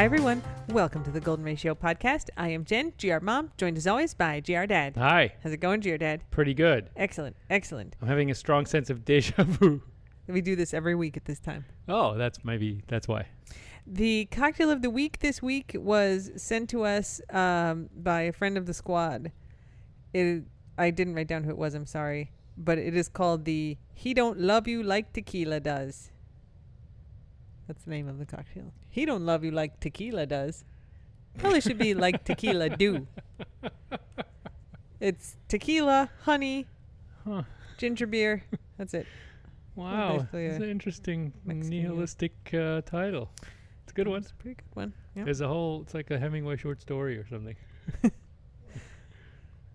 Hi, everyone. Welcome to the Golden Ratio podcast. I am Jen, GR Mom, joined as always by GR Dad. Hi. How's it going, GR Dad? Pretty good. Excellent, excellent. I'm having a strong sense of deja vu. We do this every week at this time. Oh, that's why. The cocktail of the week this week was sent to us by a friend of the squad. I didn't write down who it was, I'm sorry. But it is called the He Don't Love You Like Tequila Does. That's the name of the cocktail. He don't love you like tequila does. Probably should be like tequila do. It's tequila, honey, ginger beer. That's it. Wow. It's an interesting Mexican nihilistic title. It's a good one. It's a pretty good one. Yep. There's it's like a Hemingway short story or something.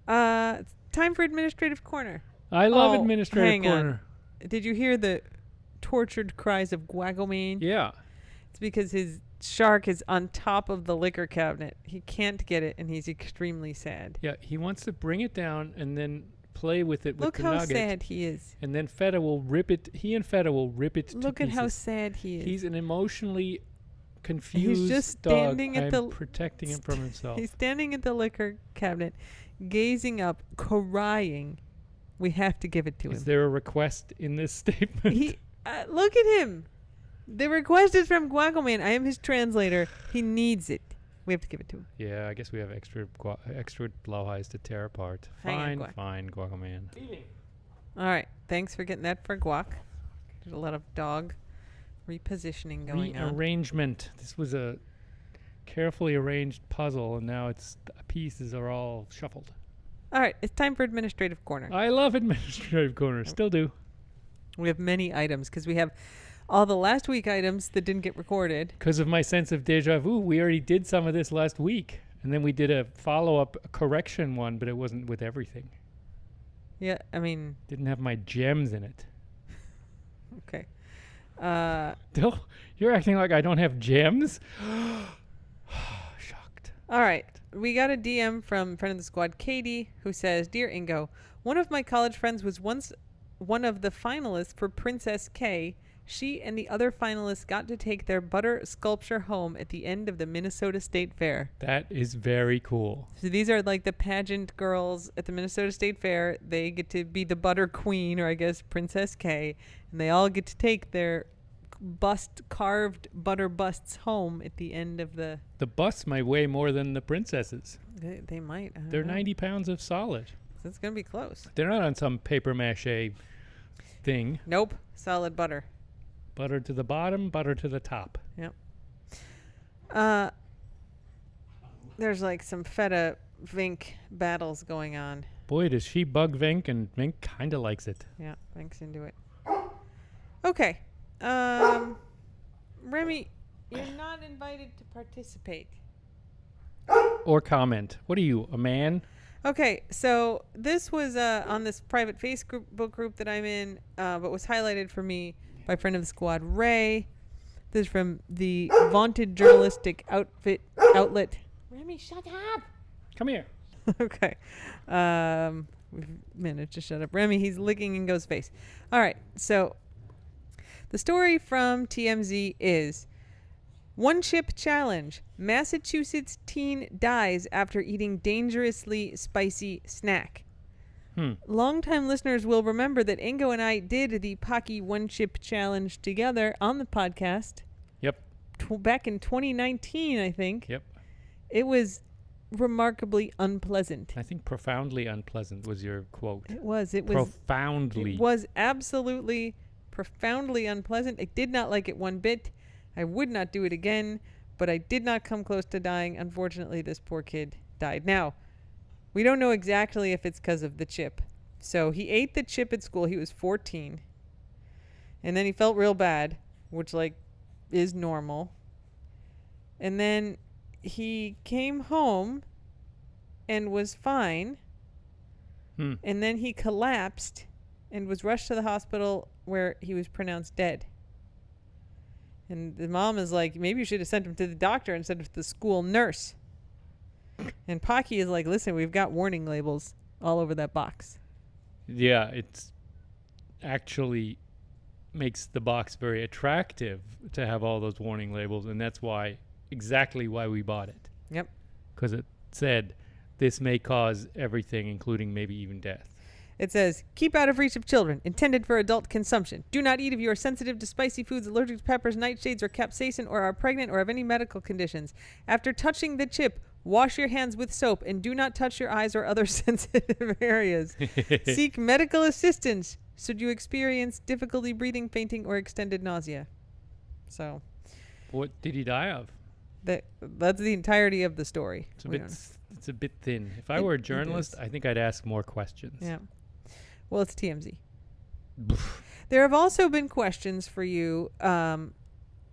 It's time for Administrative Corner. I love Administrative Corner. Did you hear the tortured cries of Guac? Yeah. It's because his shark is on top of the liquor cabinet. He can't get it, and he's extremely sad. Yeah, he wants to bring it down and then play with it with the nugget. Look how sad he is. And then Feta will rip it. He and Feta will rip it to pieces. Look at how sad he is. He's an emotionally confused He's just dog. standing at I'm protecting him from himself. He's standing at the liquor cabinet, gazing up, crying. We have to give it to him. Is there a request in this statement? Look at him. The request is from Guac. I am his translator. He needs it. We have to give it to him. Yeah, I guess we have extra blowhighs to tear apart. Hang on, Fine, Guac. All right. Thanks for getting that for Guac. There's a lot of dog repositioning going on. Rearrangement. This was a carefully arranged puzzle, and now pieces are all shuffled. All right. It's time for Administrative Corner. I love Administrative Corner. Still do. We have many items because we have all the last week items that didn't get recorded. Because of my sense of deja vu, we already did some of this last week. And then we did a follow-up correction one, but it wasn't with everything. Yeah, I mean... Didn't have my gems in it. Okay. You're acting like I don't have gems? Shocked. All right. We got a DM from friend of the squad, Katie, who says, Dear Ingo, one of my college friends was once one of the finalists for Princess K. She and the other finalists got to take their butter sculpture home at the end of the Minnesota State Fair. That is very cool. So these are like the pageant girls at the Minnesota State Fair. They get to be the butter queen, or I guess Princess K, and they all get to take their carved butter busts home at the end of the... The busts might weigh more than the princesses. They might. They're 90 pounds of solid. So it's going to be close. They're not on some paper mache thing. Nope. Solid butter. Butter to the bottom, butter to the top. Yep. There's like some Feta Vink battles going on. Boy, does she bug Vink, and Vink kind of likes it. Yeah, Vink's into it. Okay. Remy, you're not invited to participate. Or comment. What are you, a man? Okay, so this was on this private Facebook group that I'm in, but was highlighted for me by friend of the squad, Ray. This is from the vaunted journalistic outlet. Remy, shut up. Come here. Okay. We've managed to shut up Remy. He's licking Ingo's face. All right, so the story from TMZ is One Chip Challenge. Massachusetts teen dies after eating dangerously spicy snack. Longtime listeners will remember that Ingo and I did the Pocky One Chip Challenge together on the podcast. Yep. Back in 2019, I think. Yep. It was remarkably unpleasant. I think profoundly unpleasant was your quote. It was profoundly. It was absolutely profoundly unpleasant. I did not like it one bit. I would not do it again, but I did not come close to dying. Unfortunately, this poor kid died. Now, we don't know exactly if it's because of the chip. So he ate the chip at school. He was 14. And then he felt real bad, which, is normal. And then he came home and was fine. And then he collapsed and was rushed to the hospital where he was pronounced dead. And the mom is like, maybe you should have sent him to the doctor instead of the school nurse. And Pocky is like, listen, we've got warning labels all over that box. Yeah, it's actually makes the box very attractive to have all those warning labels, and that's why exactly why we bought it. Yep. Because it said this may cause everything, including maybe even death. It says, keep out of reach of children. Intended for adult consumption. Do not eat if you are sensitive to spicy foods, allergic to peppers, nightshades, or capsaicin, or are pregnant or have any medical conditions. After touching the chip, wash your hands with soap and do not touch your eyes or other sensitive areas. Seek medical assistance should you experience difficulty breathing, fainting, or extended nausea. So, What did he die of? that's the entirety of the story. It's a bit thin. If I were a journalist, I think I'd ask more questions. Yeah. Well, it's TMZ. There have also been questions for you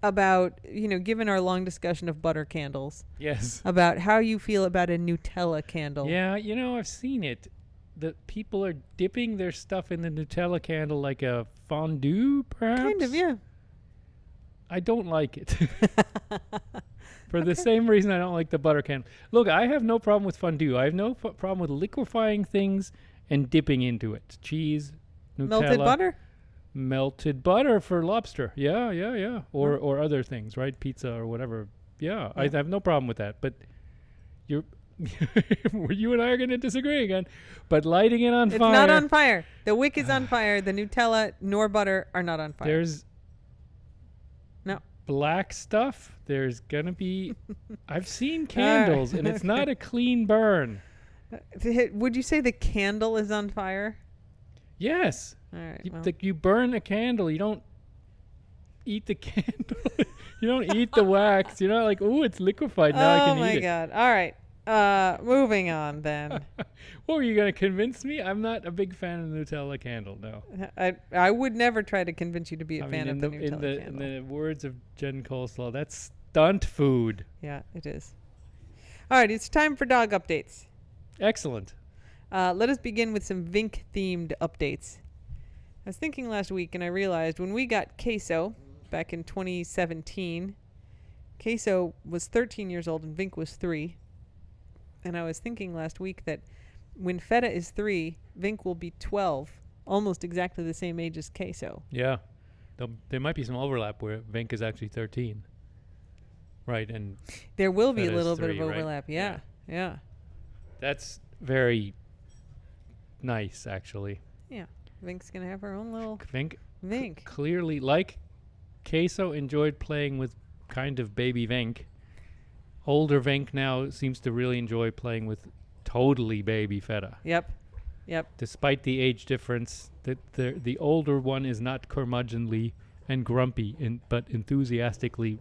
about, given our long discussion of butter candles, Yes. about how you feel about a Nutella candle. Yeah, I've seen it. The people are dipping their stuff in the Nutella candle like a fondue, perhaps? Kind of, yeah. I don't like it. For the same reason I don't like the butter candle. Look, I have no problem with fondue. I have no problem with liquefying things and dipping into it. Cheese, Nutella. Melted butter? Melted butter for lobster. Yeah. Or other things, right? Pizza or whatever. Yeah, I have no problem with that. But you and I are going to disagree again. But lighting it on fire. It's not on fire. The wick is on fire. The Nutella nor butter are not on fire. There's no black stuff. There's going to be... I've seen candles, and it's not a clean burn. Would you say the candle is on fire? Yes. All right. You burn a candle. You don't eat the candle. You don't eat the wax. You're not like, oh, it's liquefied. Now I can eat it. Oh, my God. All right. Moving on, then. What, were you going to convince me? I'm not a big fan of the Nutella candle, no. I would never try to convince you to be a fan of the Nutella candle. In the words of Jen Coleslaw, that's stunt food. Yeah, it is. All right. It's time for dog updates. Excellent. Let us begin with some Vink-themed updates. I was thinking last week, and I realized when we got Queso back in 2017, Queso was 13 years old and Vink was 3. And I was thinking last week that when Feta is 3, Vink will be 12, almost exactly the same age as Queso. Yeah. There might be some overlap where Vink is actually 13. Right, and there will be a Feta's little 3, bit of overlap. Right? Yeah. That's very nice, actually. Yeah. Vink's going to have her own little Vink. Clearly, like Queso enjoyed playing with kind of baby Vink, older Vink now seems to really enjoy playing with totally baby Feta. Yep. Despite the age difference, the older one is not curmudgeonly and grumpy, but enthusiastically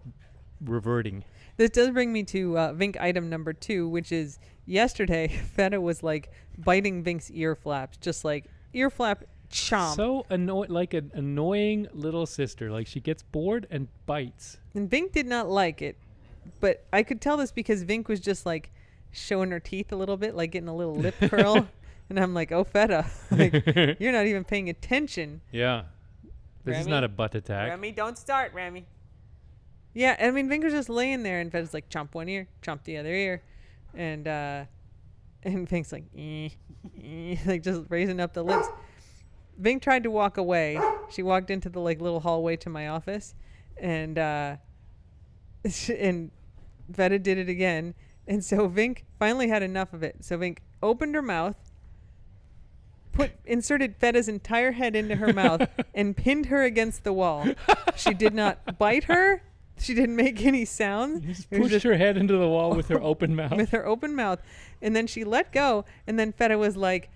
reverting. This does bring me to Vink item number 2, which is yesterday Feta was like biting Vink's ear flaps, just like ear flap chomp. So like an annoying little sister. Like she gets bored and bites. And Vink did not like it, but I could tell this because Vink was just like showing her teeth a little bit, like getting a little lip curl. And I'm like, oh, Feta, like, you're not even paying attention. Yeah. This is not a butt attack. Remy, don't start, Remy. Yeah, I mean, Vink was just laying there, and Feta's like, chomp one ear, chomp the other ear. And Vink's like, like just raising up the lips. Vink tried to walk away. She walked into the like little hallway to my office, and and Feta did it again. And so Vink finally had enough of it. So Vink opened her mouth, inserted Feta's entire head into her mouth, and pinned her against the wall. She did not bite her. She didn't make any sounds. Just pushed her head into the wall with her open mouth. With her open mouth. And then she let go. And then Feta was like,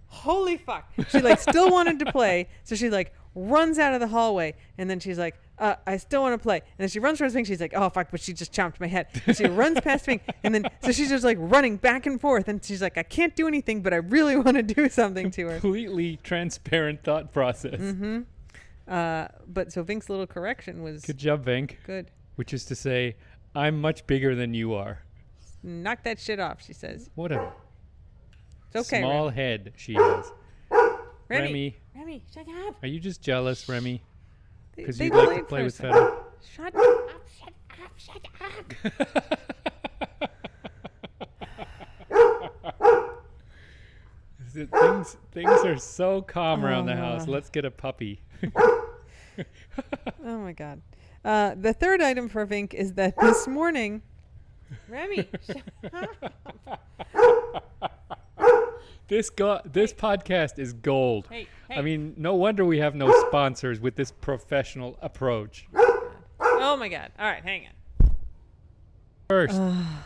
holy fuck. She like still wanted to play. So she like runs out of the hallway. And then she's like, I still want to play. And then she runs towards Vink. She's like, oh fuck, but she just chomped my head. And she runs past Vink. And then so she's just like running back and forth. And she's like, I can't do anything, but I really want to do something to her. Completely transparent thought process. Mm-hmm. But so Vink's little correction was... Good job, Vink. Good. Which is to say, I'm much bigger than you are. Knock that shit off, she says. What a it's okay, small Remy. Head she has. Remy, shut up. Are you just jealous, Remy? Because They you'd like to delayed play for with a second. Feta? Shut up. Things are so calm around the Oh, house. Let's get a puppy. Oh my God. The third item for Vink is that this morning, Remy, This podcast is gold. hey. I mean, no wonder we have no sponsors with this professional approach. Oh my God! All right, hang on. First,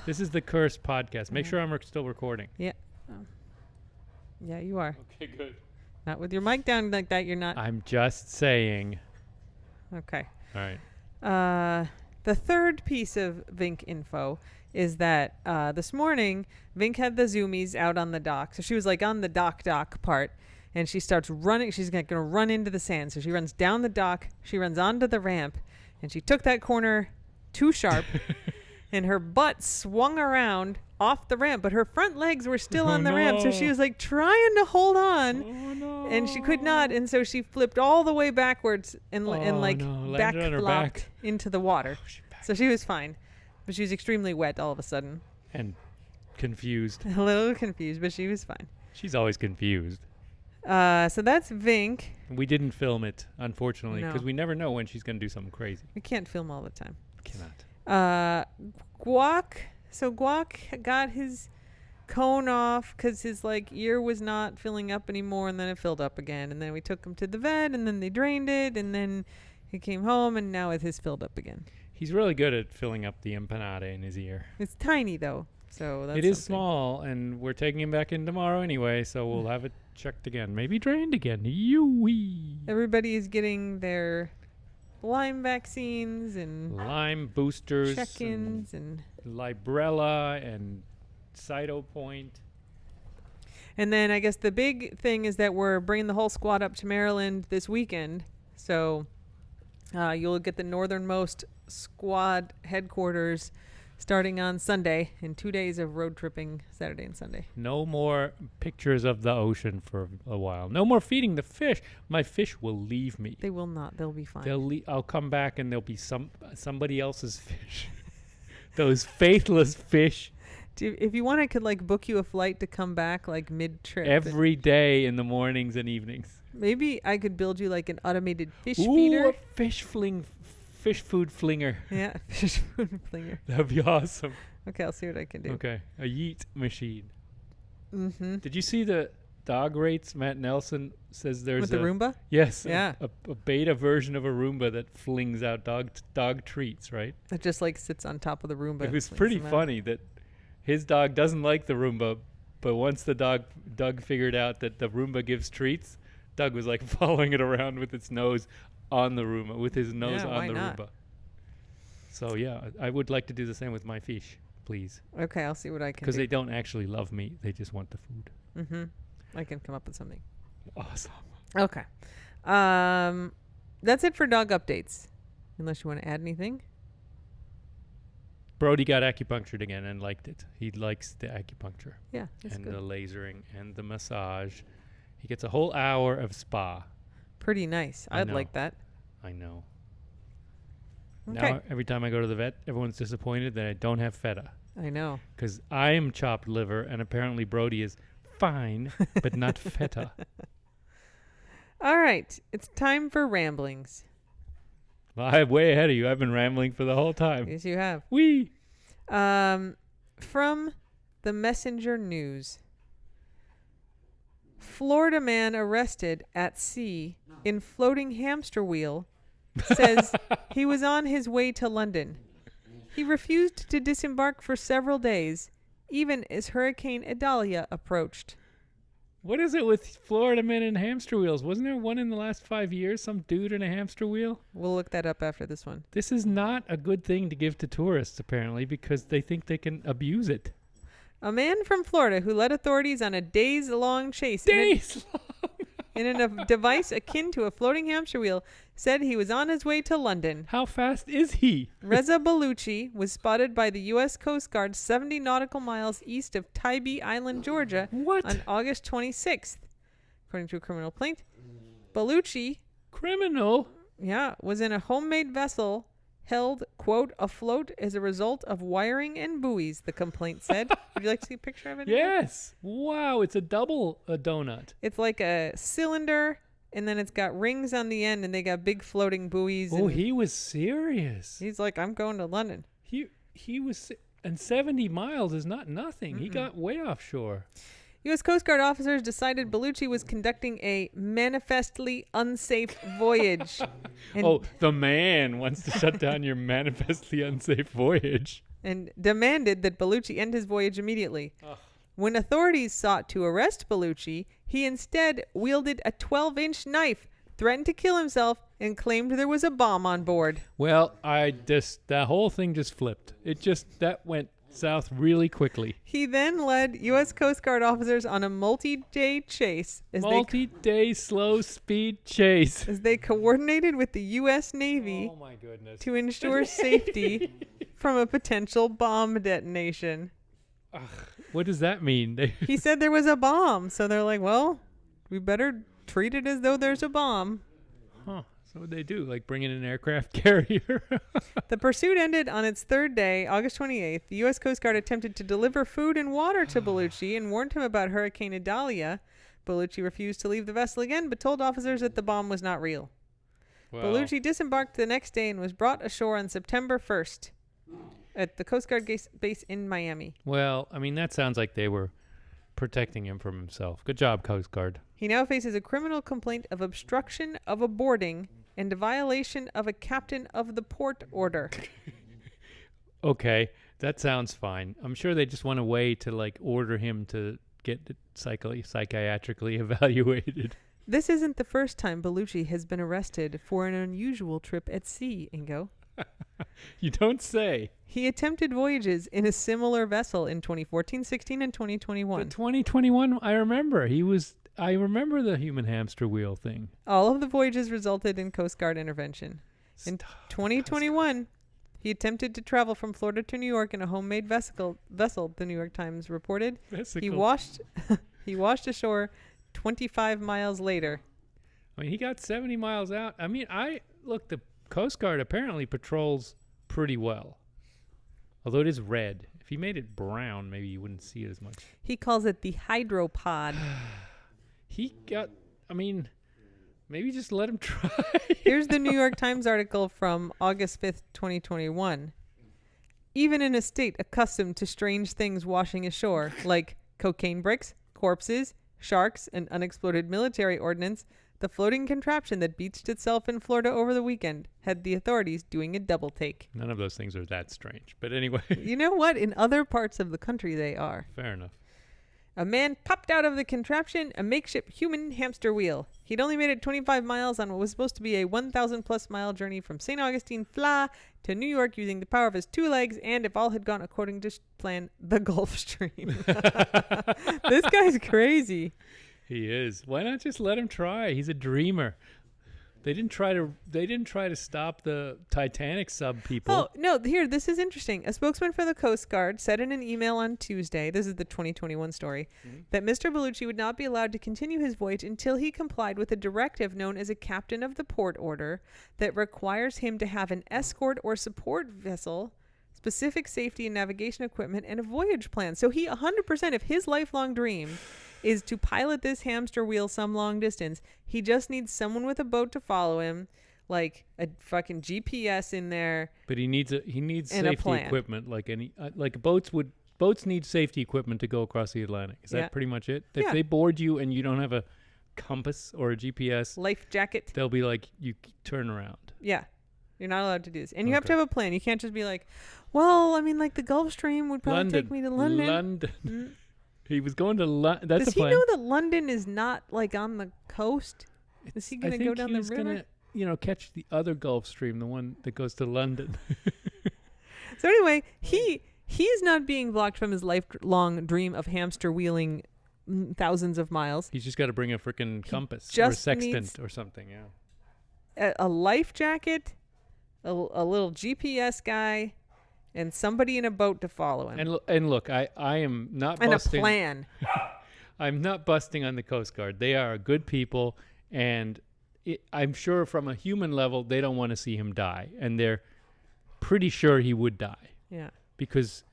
this is the Cursed podcast. Make sure I'm still recording. Yeah. Oh. Yeah, you are. Okay, good. Not with your mic down like that. You're not. I'm just saying. Okay. All right. The third piece of Vink info is that this morning Vink had the zoomies out on the dock. So she was like on the dock part, and she starts running. She's going to run into the sand. So she runs down the dock. She runs onto the ramp, and she took that corner too sharp, and her butt swung around off the ramp, but her front legs were still on the ramp. So she was like trying to hold on. Oh, no. And she could not, and so she flipped all the way backwards and back flopped into the water. So she was fine, but she was extremely wet all of a sudden. And confused. A little confused, but she was fine. She's always confused. So that's Vink. We didn't film it, unfortunately, No. because we never know when she's going to do something crazy. We can't film all the time. Cannot. Guac. So Guac got his cone off because his ear was not filling up anymore, and then it filled up again, and then we took him to the vet, and then they drained it, and then he came home, and now it has filled up again. He's really good at filling up the empanada in his ear. It's tiny though, so that's it is something. small, and we're taking him back in tomorrow anyway, so we'll have it checked again, maybe drained again. Yoo-wee. Everybody is getting their Lyme vaccines and Lyme boosters, check-ins and Librella and Cytopoint. And then I guess the big thing is that we're bringing the whole squad up to Maryland this weekend. So you'll get the northernmost squad headquarters starting on Sunday, in 2 days of road tripping, Saturday and Sunday. No more pictures of the ocean for a while. No more feeding the fish. My fish will leave me. They will not. They'll be fine. I'll come back and there'll be somebody else's fish. Those faithless fish. If you want, I could book you a flight to come back mid-trip. Every day in the mornings and evenings. Maybe I could build you an automated fish Ooh, feeder. a fish food flinger. Yeah, fish food flinger. That'd be awesome. Okay, I'll see what I can do. Okay, a yeet machine. Mm-hmm. Did you see the dog rates? Matt Nelson says there's With the Roomba? Yes. Yeah. A beta version of a Roomba that flings out dog treats, right? It just sits on top of the Roomba. It was and pretty flings them out. funny that his dog doesn't like the Roomba, but once Doug figured out that the Roomba gives treats, Doug was following it around with its nose on the Roomba, with his nose Yeah, on why the not? Roomba. So yeah, I would like to do the same with my fish, please. Okay, I'll see what I can do. Because they don't actually love meat; they just want the food. Mm-hmm. I can come up with something. Awesome. Okay. That's it for dog updates. Unless you want to add anything. Brody got acupunctured again and liked it. He likes the acupuncture Yeah, that's and good. the lasering and the massage. He gets a whole hour of spa. Pretty nice. I I'd know. like that. I know. Okay. Now every time I go to the vet, everyone's disappointed that I don't have feta. I know. Because I am chopped liver, and apparently Brody is fine, but not feta. All right. It's time for ramblings. Well, I'm way ahead of you. I've been rambling for the whole time. Yes, you have. Wee! From the Messenger News. Florida man arrested at sea in floating hamster wheel says he was on his way to London. He refused to disembark for several days, even as Hurricane Idalia approached. What is it with Florida men and hamster wheels? Wasn't there one in the last 5 years? Some dude in a hamster wheel? We'll look that up after this one. This is not a good thing to give to tourists, apparently, because they think they can abuse it. A man from Florida who led authorities on a days-long chase Days long! in a device akin to a floating hamster wheel said he was on his way to London. How fast is he? Reza Bellucci was spotted by the U.S. Coast Guard 70 nautical miles east of Tybee Island, Georgia, What? on August 26th. According to a criminal complaint, Bellucci, Criminal? was in a homemade vessel held, quote, afloat as a result of wiring and buoys, the complaint said. Would you like to see a picture of it? Yes. Wow, it's a donut. It's like a cylinder, and then it's got rings on the end, and they got big floating buoys. Oh, and he was serious. he's like, I'm going to London. He was, and 70 miles is not nothing. He got way offshore. U.S. Coast Guard officers decided Bellucci was conducting a manifestly unsafe voyage. And The man wants to shut down your manifestly unsafe voyage. and demanded that Bellucci end his voyage immediately. When authorities sought to arrest Bellucci, he instead wielded a 12-inch knife, threatened to kill himself, and claimed there was a bomb on board. Well, that whole thing just flipped. That went south really quickly. He then led U.S. Coast Guard officers on a multi-day chase Multi-day slow speed chase. as they coordinated with the U.S. Navy Oh my goodness. to ensure safety from a potential bomb detonation. What does that mean? He said there was a bomb, so they're like, well, we better treat it as though there's a bomb. Huh. So what they do? Like bring in an aircraft carrier? The pursuit ended on its third day, August 28th. The U.S. Coast Guard attempted to deliver food and water to Bellucci and warned him about Hurricane Idalia. Bellucci refused to leave the vessel again, but told officers that the bomb was not real. Wow. Bellucci disembarked the next day and was brought ashore on September 1st at the Coast Guard base in Miami. Well, I mean, that sounds like they were protecting him from himself. Good job, Coast Guard. He now faces a criminal complaint of obstruction of a boarding and a violation of a captain of the port order. Okay, that sounds fine. I'm sure they just want a way to like order him to get psychiatrically evaluated. This isn't the first time Bellucci has been arrested for an unusual trip at sea, Ingo. You don't say. He attempted voyages in a similar vessel in 2014, 16, and 2021. But 2021, I remember. I remember the human hamster wheel thing. All of the voyages resulted in Coast Guard intervention. In 2021, he attempted to travel from Florida to New York in a homemade vessel, the New York Times reported. He washed ashore 25 miles later. I mean, he got 70 miles out. I mean, the Coast Guard apparently patrols pretty well. Although it is red. If he made it brown, maybe you wouldn't see it as much. He calls it the hydropod. Maybe just let him try. Here's the New York Times article from August 5th, 2021. Even in a state accustomed to strange things washing ashore, like cocaine bricks, corpses, sharks, and unexploded military ordnance, the floating contraption that beached itself in Florida over the weekend had the authorities doing a double take. None of those things are that strange. But anyway. You know what? In other parts of the country, they are. Fair enough. A man popped out of the contraption, a makeshift human hamster wheel. He'd only made it 25 miles on what was supposed to be a 1,000-plus mile journey from St. Augustine, Fla, to New York using the power of his two legs and, if all had gone according to plan, the Gulf Stream. This guy's crazy. He is. Why not just let him try? He's a dreamer. They didn't try to stop the Titanic sub people. Oh, no, here, this is interesting. A spokesman for the Coast Guard said in an email on Tuesday, this is the 2021 story, that Mr. Bellucci would not be allowed to continue his voyage until he complied with a directive known as a captain of the port order that requires him to have an escort or support vessel, specific safety and navigation equipment, and a voyage plan. So he 100%, if his lifelong dream is to pilot this hamster wheel some long distance, he just needs someone with a boat to follow him, like a fucking GPS in there. But he needs and a safety plan. equipment, like any boats need safety equipment to go across the Atlantic. Is that pretty much it? If they board you and you don't have a compass or a GPS, Life jacket. they'll be like, you turn around. Yeah. You're not allowed to do this. And you have to have a plan. You can't just be like, well, I mean, like the Gulf Stream would probably take me to London. He was going to London. That's Does a plan. he know that London is not like on the coast? Is he going to go down the river? Going to, catch the other Gulf Stream, the one that goes to London. So anyway, he is not being blocked from his lifelong dream of hamster wheeling thousands of miles. He's just got to bring a freaking compass or sextant or something. Yeah. A life jacket, a little GPS guy, and somebody in a boat to follow him. And look, I am not and busting. A plan. I'm not busting on the Coast Guard. They are good people, and I'm sure from a human level, they don't want to see him die, and they're pretty sure he would die. Yeah. Because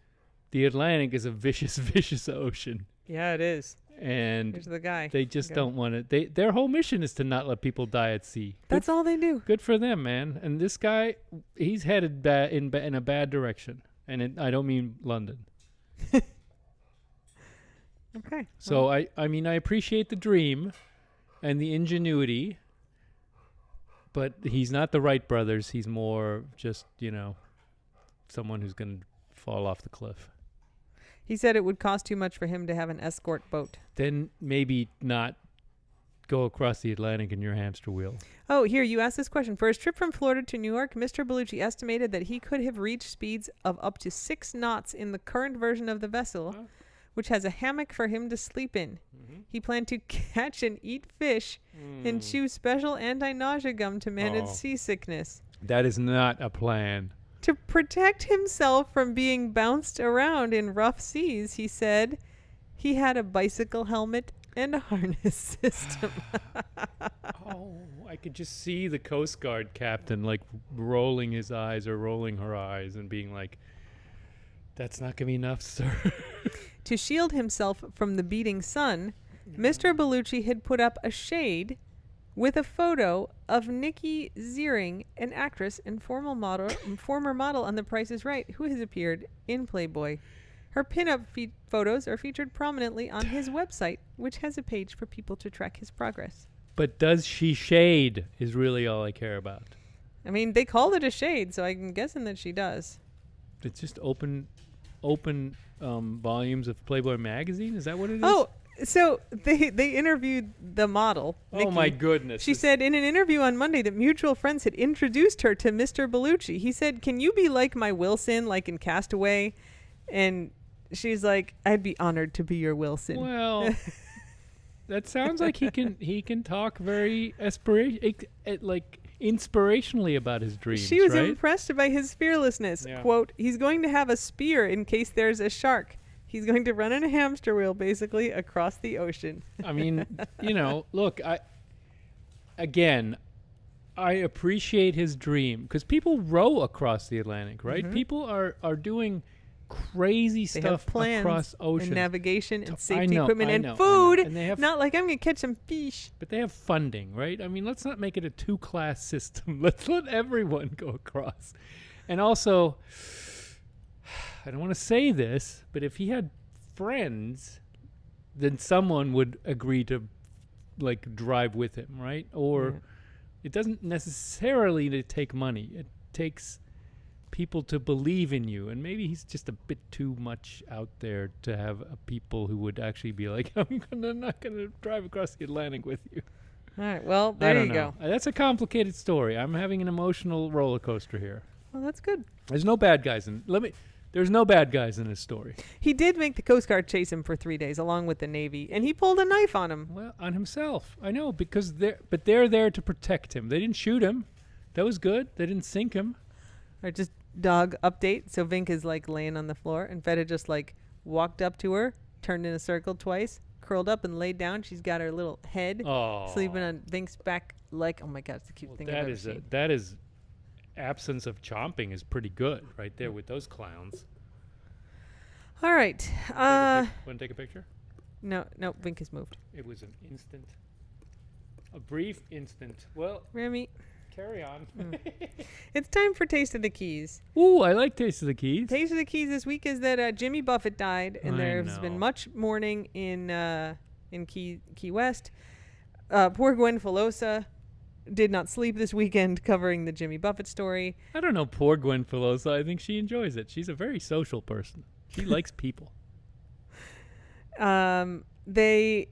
the Atlantic is a vicious, vicious ocean. Yeah, it is. And Here's the guy. they just Okay. don't want to. Their whole mission is to not let people die at sea. That's all they do. Good for them, man. And this guy, he's headed in a bad direction. And I don't mean London. Okay. So I mean, I appreciate the dream and the ingenuity, but he's not the Wright brothers. He's more just, someone who's going to fall off the cliff. He said it would cost too much for him to have an escort boat. Then maybe not go across the Atlantic in your hamster wheel. Oh, here, you asked this question. For his trip from Florida to New York, Mr. Bellucci estimated that he could have reached speeds of up to 6 knots in the current version of the vessel, which has a hammock for him to sleep in. Mm-hmm. He planned to catch and eat fish and chew special anti-nausea gum to manage seasickness. That is not a plan. To protect himself from being bounced around in rough seas, he said he had a bicycle helmet and a harness system. Oh, I could just see the Coast Guard captain like rolling his eyes or rolling her eyes and being like, "That's not going to be enough, sir." To shield himself from the beating sun, Mr. Bellucci had put up a shade with a photo of Nikki Ziering, an actress and former model on The Price is Right, who has appeared in Playboy. Her pinup photos are featured prominently on his website, which has a page for people to track his progress. But does she shade is really all I care about. I mean, they called it a shade, so I'm guessing that she does. It's just open volumes of Playboy magazine? Is that what it is? Oh, so they interviewed the model, Nikki. Oh, my goodness. She said in an interview on Monday that mutual friends had introduced her to Mr. Bellucci. He said, "Can you be like my Wilson, like in Castaway?" And she's like, "I'd be honored to be your Wilson." Well, that sounds like he can talk very inspirationally about his dreams. She was right? impressed by his fearlessness. Yeah. Quote, "He's going to have a spear in case there's a shark. He's going to run in a hamster wheel, basically, across the ocean." I mean, look, I appreciate his dream because people row across the Atlantic, right? Mm-hmm. People are doing crazy They stuff have plans across oceans. and navigation and I safety know, equipment I and know, I know. food. And they have, Not like I'm going to catch some fish. but they have funding, right? I mean, let's not make it a two-class system. Let's let everyone go across. And also, I don't want to say this, but if he had friends, then someone would agree to like drive with him, right? Or it doesn't necessarily to take money. It takes people to believe in you, and maybe he's just a bit too much out there to have people who would actually be like, I'm not gonna drive across the Atlantic with you. All right, well, I there don't you know. go. That's a complicated story. I'm having an emotional roller coaster here. Well, that's good. There's no bad guys in there's no bad guys in this story. He did make the Coast Guard chase him for 3 days, along with the Navy, and he pulled a knife on him. Well, on himself. I know, because they're there to protect him. They didn't shoot him. That was good. They didn't sink him. Or just dog update. So Vink is like laying on the floor, and Feta just like walked up to her, turned in a circle twice, curled up and laid down. She's got her little head sleeping on Vink's back. Like, oh my God, it's the cute thing I've ever seen. That is absence of chomping is pretty good right there with those clowns. All right. Want to take a picture? No, Vink has moved. It was a brief instant. Well, Remy, carry on. it's time for Taste of the Keys. Ooh, I like Taste of the Keys. Taste of the Keys this week is that Jimmy Buffett died, and I there's know. been much mourning in Key West. Poor Gwen Filosa did not sleep this weekend covering the Jimmy Buffett story. I don't know, poor Gwen Filosa. I think she enjoys it. She's a very social person. She likes people. They,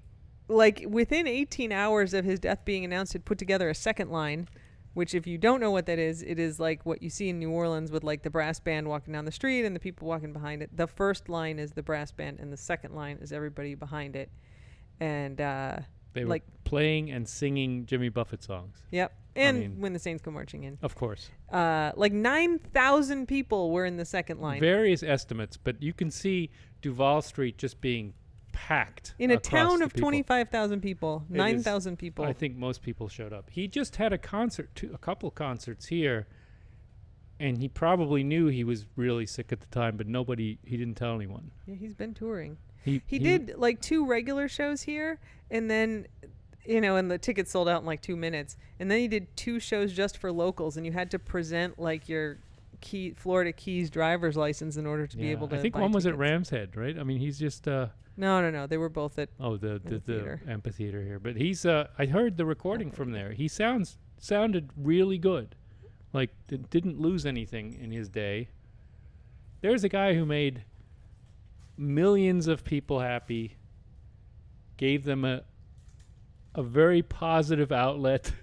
like, within 18 hours of his death being announced, had put together a second line, which, if you don't know what that is, it is like what you see in New Orleans with, like, the brass band walking down the street and the people walking behind it. The first line is the brass band, and the second line is everybody behind it. And, They were like, playing and singing Jimmy Buffett songs. yep. And mean, When the Saints Come Marching In. Of course. Like 9,000 people were in the second line. Various estimates, but you can see Duval Street just being packed. In a across town the of people. 25,000 people, It is- 9,000 people. I think most people showed up. He just had a couple concerts here, and he probably knew he was really sick at the time, but he didn't tell anyone. Yeah, he's been touring. He did like 2 regular shows here, and then, and the tickets sold out in like 2 minutes. And then he did 2 shows just for locals, and you had to present like your Florida Keys driver's license in order to be able to. I think buy one was at tickets. Ram's Head, right? I mean, he's just. No. They were both at. Oh, the theater. amphitheater here, but he's. I heard the recording from there. He sounded really good, like didn't lose anything in his day. There's a guy who made millions of people happy, gave them a very positive outlet,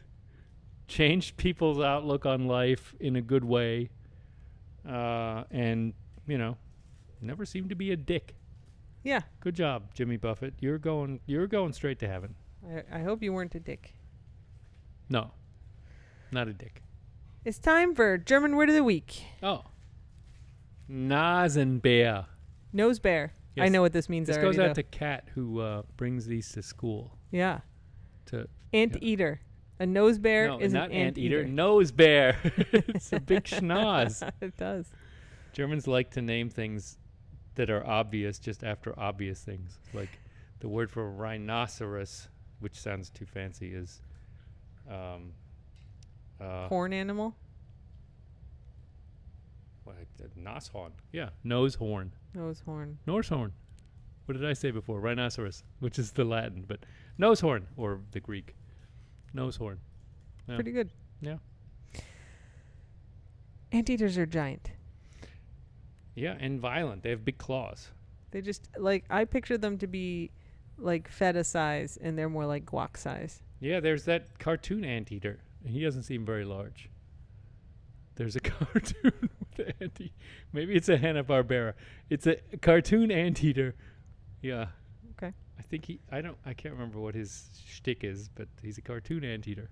changed people's outlook on life in a good way, and never seemed to be a dick. Yeah. Good job, Jimmy Buffett. You're going straight to heaven. I hope you weren't a dick. No, not a dick. It's time for German word of the week. Oh, Nasenbär. Nose bear. Yes. I know what this means This already. goes out though. to Kat, who brings these to school. Yeah. To Anteater. A nose bear no, is not an anteater. anteater. Nose bear. It's a big schnoz. It does. Germans like to name things that are obvious just after obvious things. Like the word for rhinoceros, which sounds too fancy, is Horn animal. Nashorn. Yeah, nose horn. Nose horn. Norse horn. What did I say before? Rhinoceros, which is the Latin, but nose horn, or the Greek. Nose horn. Yeah. Pretty good. Yeah. Anteaters are giant. Yeah, and violent. They have big claws. They just, I picture them to be like feta size, and they're more like guac size. Yeah, there's that cartoon anteater. He doesn't seem very large. There's a cartoon with an maybe it's a Hanna-Barbera. It's a cartoon anteater. Yeah. Okay. I think I can't remember what his shtick is, but he's a cartoon anteater.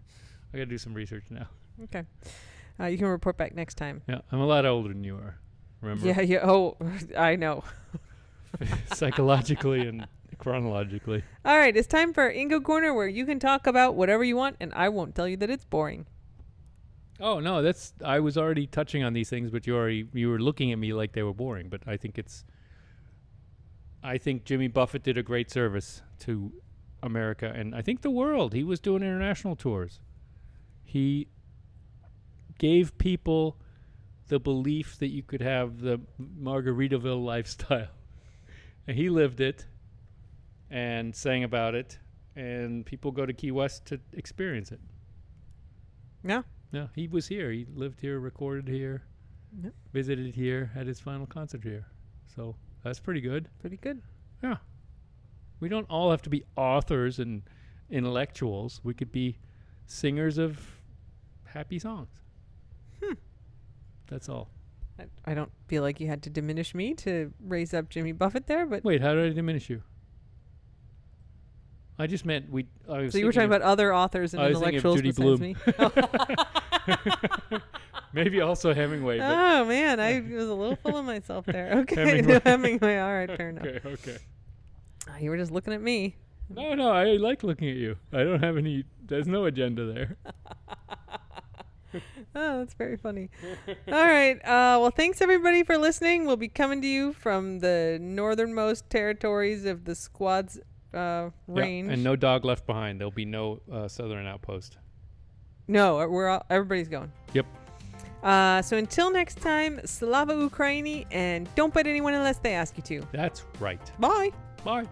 I gotta do some research now. Okay. You can report back next time. Yeah, I'm a lot older than you are. Remember? Yeah. Oh, I know. Psychologically and chronologically. All right, it's time for Ingo Corner, where you can talk about whatever you want, and I won't tell you that it's boring. Oh no, I was already touching on these things, but you were looking at me like they were boring. But I think Jimmy Buffett did a great service to America, and I think the world. He was doing international tours. He gave people the belief that you could have the Margaritaville lifestyle. And he lived it and sang about it, and people go to Key West to experience it. Yeah. Yeah, he was here. He lived here, recorded here, Yep. visited here, had his final concert here. So that's pretty good. Pretty good. Yeah. We don't all have to be authors and intellectuals. We could be singers of happy songs. That's all. I don't feel like you had to diminish me to raise up Jimmy Buffett there, but Wait, how did I diminish you? I just meant so you were talking about other authors and I was thinking of intellectuals Judy besides Bloom. me. Maybe also Hemingway. But Oh man, I was a little full of myself there. Okay, Hemingway. Hemingway. All right, fair enough. Okay. You were just looking at me. No, I like looking at you. I don't have any. There's no agenda there. Oh, that's very funny. All right. Well, thanks everybody for listening. We'll be coming to you from the northernmost territories of the Squad's range. Yeah, and no dog left behind. There'll be no southern outpost. No, everybody's going. Yep. So until next time, Slava Ukraini, and don't bite anyone unless they ask you to. That's right. Bye. Bye.